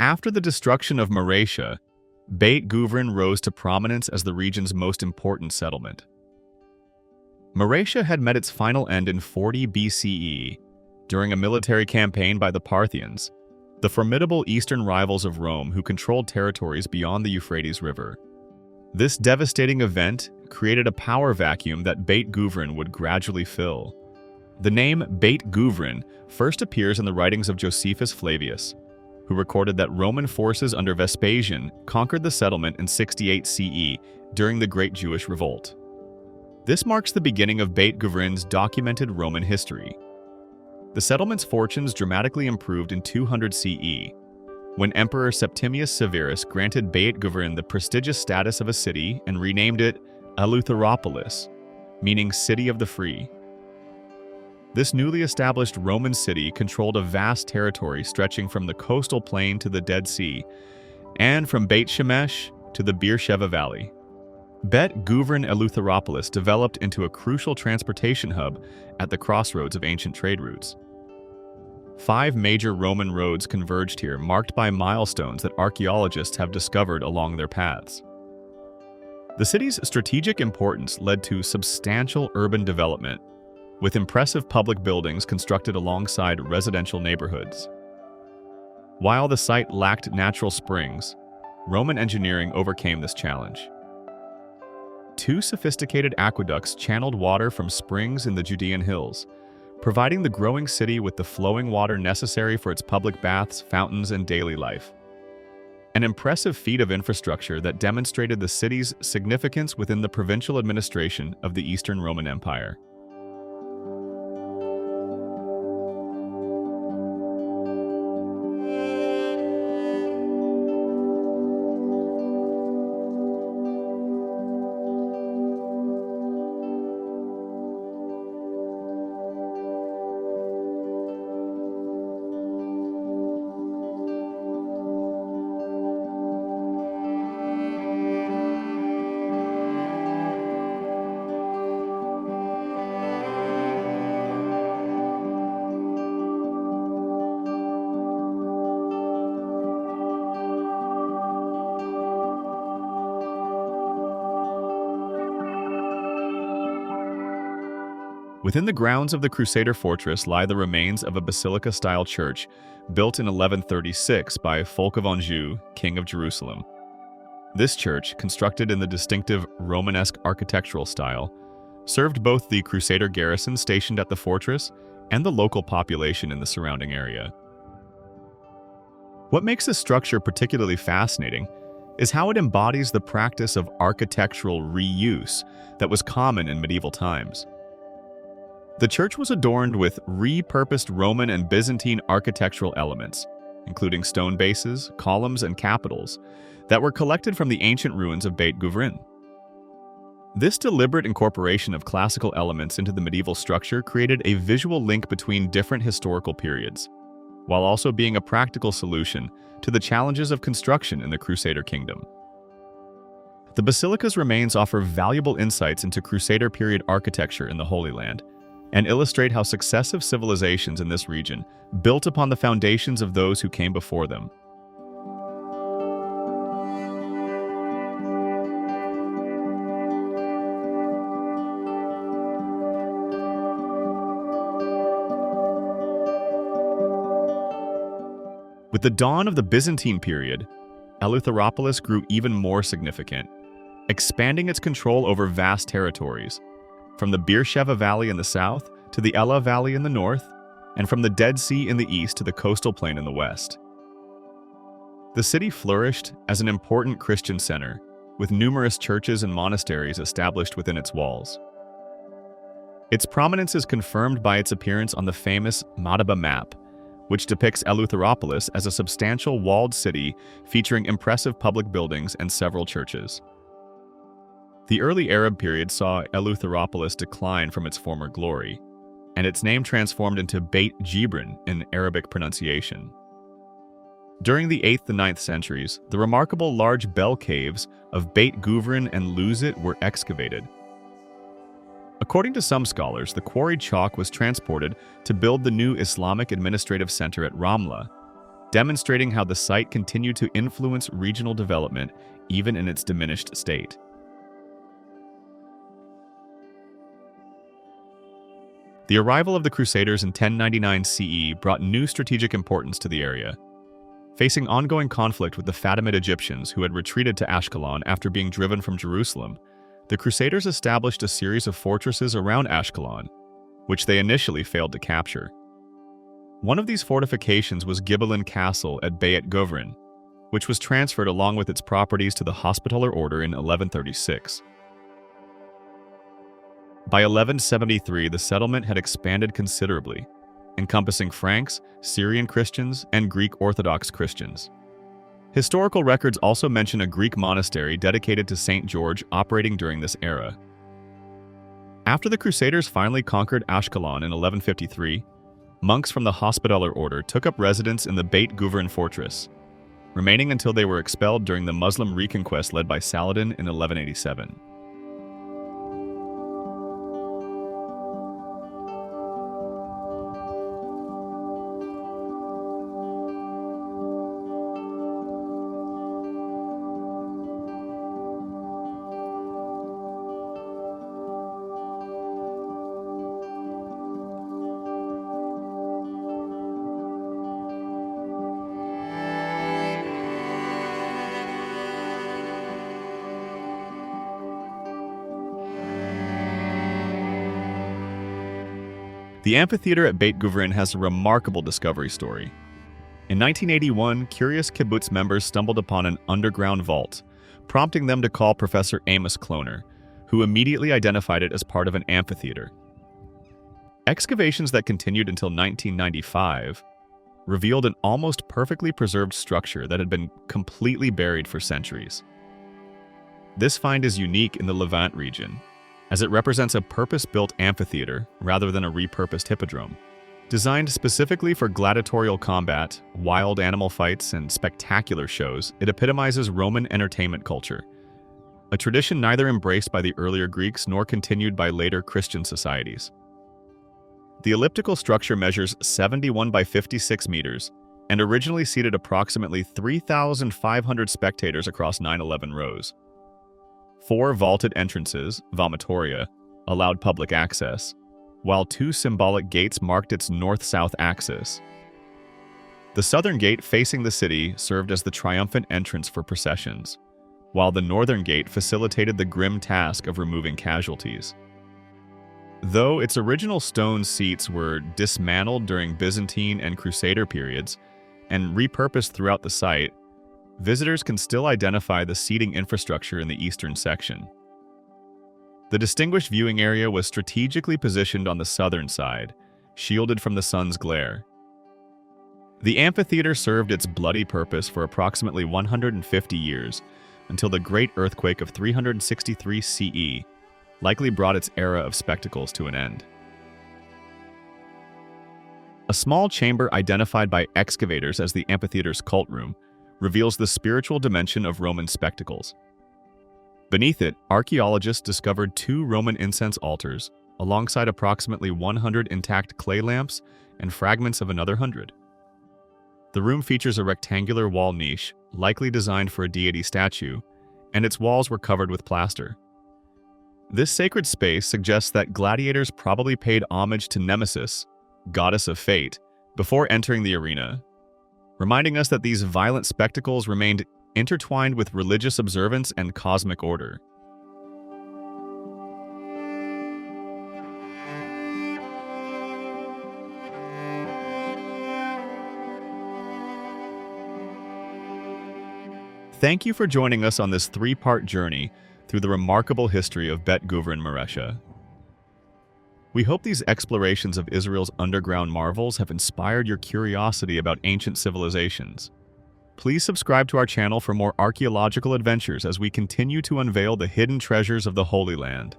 After the destruction of Maresha, Beit Guvrin rose to prominence as the region's most important settlement. Maresha had met its final end in 40 BCE, during a military campaign by the Parthians, the formidable eastern rivals of Rome who controlled territories beyond the Euphrates River. This devastating event created a power vacuum that Beit Guvrin would gradually fill. The name Beit Guvrin first appears in the writings of Josephus Flavius, who recorded that Roman forces under Vespasian conquered the settlement in 68 CE during the Great Jewish Revolt. This marks the beginning of Beit Guvrin's documented Roman history. The settlement's fortunes dramatically improved in 200 CE, when Emperor Septimius Severus granted Beit Guvrin the prestigious status of a city and renamed it Eleutheropolis, meaning City of the Free. This newly established Roman city controlled a vast territory stretching from the coastal plain to the Dead Sea, and from Beit Shemesh to the Beersheba Valley. Beit Guvrin Eleutheropolis developed into a crucial transportation hub at the crossroads of ancient trade routes. 5 major Roman roads converged here, marked by milestones that archaeologists have discovered along their paths. The city's strategic importance led to substantial urban development, with impressive public buildings constructed alongside residential neighborhoods. While the site lacked natural springs, Roman engineering overcame this challenge. 2 sophisticated aqueducts channeled water from springs in the Judean hills, providing the growing city with the flowing water necessary for its public baths, fountains, and daily life. An impressive feat of infrastructure that demonstrated the city's significance within the provincial administration of the Eastern Roman Empire. Within the grounds of the Crusader fortress lie the remains of a basilica-style church built in 1136 by Fulk of Anjou, King of Jerusalem. This church, constructed in the distinctive Romanesque architectural style, served both the Crusader garrison stationed at the fortress and the local population in the surrounding area. What makes this structure particularly fascinating is how it embodies the practice of architectural reuse that was common in medieval times. The church was adorned with repurposed Roman and Byzantine architectural elements, including stone bases, columns, and capitals, that were collected from the ancient ruins of Beit Guvrin. This deliberate incorporation of classical elements into the medieval structure created a visual link between different historical periods, while also being a practical solution to the challenges of construction in the Crusader kingdom. The basilica's remains offer valuable insights into Crusader period architecture in the Holy Land, and illustrate how successive civilizations in this region built upon the foundations of those who came before them. With the dawn of the Byzantine period, Eleutheropolis grew even more significant, expanding its control over vast territories, from the Beersheba Valley in the south to the Ella Valley in the north, and from the Dead Sea in the east to the coastal plain in the west. The city flourished as an important Christian center, with numerous churches and monasteries established within its walls. Its prominence is confirmed by its appearance on the famous Madaba map, which depicts Eleutheropolis as a substantial walled city featuring impressive public buildings and several churches. The early Arab period saw Eleutheropolis decline from its former glory, and its name transformed into Beit Guvrin in Arabic pronunciation. During the 8th and 9th centuries, the remarkable large bell caves of Beit Guvrin and Luzit were excavated. According to some scholars, the quarried chalk was transported to build the new Islamic administrative center at Ramla, demonstrating how the site continued to influence regional development even in its diminished state. The arrival of the Crusaders in 1099 CE brought new strategic importance to the area. Facing ongoing conflict with the Fatimid Egyptians who had retreated to Ashkelon after being driven from Jerusalem, the Crusaders established a series of fortresses around Ashkelon, which they initially failed to capture. One of these fortifications was Ghibelline Castle at Beit Guvrin, which was transferred along with its properties to the Hospitaller Order in 1136. By 1173, the settlement had expanded considerably, encompassing Franks, Syrian Christians, and Greek Orthodox Christians. Historical records also mention a Greek monastery dedicated to St. George operating during this era. After the Crusaders finally conquered Ashkelon in 1153, monks from the Hospitaller Order took up residence in the Beit Guvrin fortress, remaining until they were expelled during the Muslim reconquest led by Saladin in 1187. The amphitheater at Beit Guvrin has a remarkable discovery story. In 1981, curious kibbutz members stumbled upon an underground vault, prompting them to call Professor Amos Kloner, who immediately identified it as part of an amphitheater. Excavations that continued until 1995 revealed an almost perfectly preserved structure that had been completely buried for centuries. This find is unique in the Levant region, as it represents a purpose-built amphitheater rather than a repurposed hippodrome. Designed specifically for gladiatorial combat, wild animal fights, and spectacular shows, it epitomizes Roman entertainment culture, a tradition neither embraced by the earlier Greeks nor continued by later Christian societies. The elliptical structure measures 71 by 56 meters and originally seated approximately 3,500 spectators across 911 rows. 4 vaulted entrances, vomitoria, allowed public access, while 2 symbolic gates marked its north-south axis. The southern gate facing the city served as the triumphant entrance for processions, while the northern gate facilitated the grim task of removing casualties. Though its original stone seats were dismantled during Byzantine and Crusader periods and repurposed throughout the site, visitors can still identify the seating infrastructure in the eastern section. The distinguished viewing area was strategically positioned on the southern side, shielded from the sun's glare. The amphitheater served its bloody purpose for approximately 150 years, until the Great Earthquake of 363 CE likely brought its era of spectacles to an end. A small chamber identified by excavators as the amphitheater's cult room reveals the spiritual dimension of Roman spectacles. Beneath it, archaeologists discovered 2 Roman incense altars, alongside approximately 100 intact clay lamps and fragments of another 100. The room features a rectangular wall niche, likely designed for a deity statue, and its walls were covered with plaster. This sacred space suggests that gladiators probably paid homage to Nemesis, goddess of fate, before entering the arena, reminding us that these violent spectacles remained intertwined with religious observance and cosmic order. Thank you for joining us on this 3-part journey through the remarkable history of Beit Guvrin, Maresha. We hope these explorations of Israel's underground marvels have inspired your curiosity about ancient civilizations. Please subscribe to our channel for more archaeological adventures as we continue to unveil the hidden treasures of the Holy Land.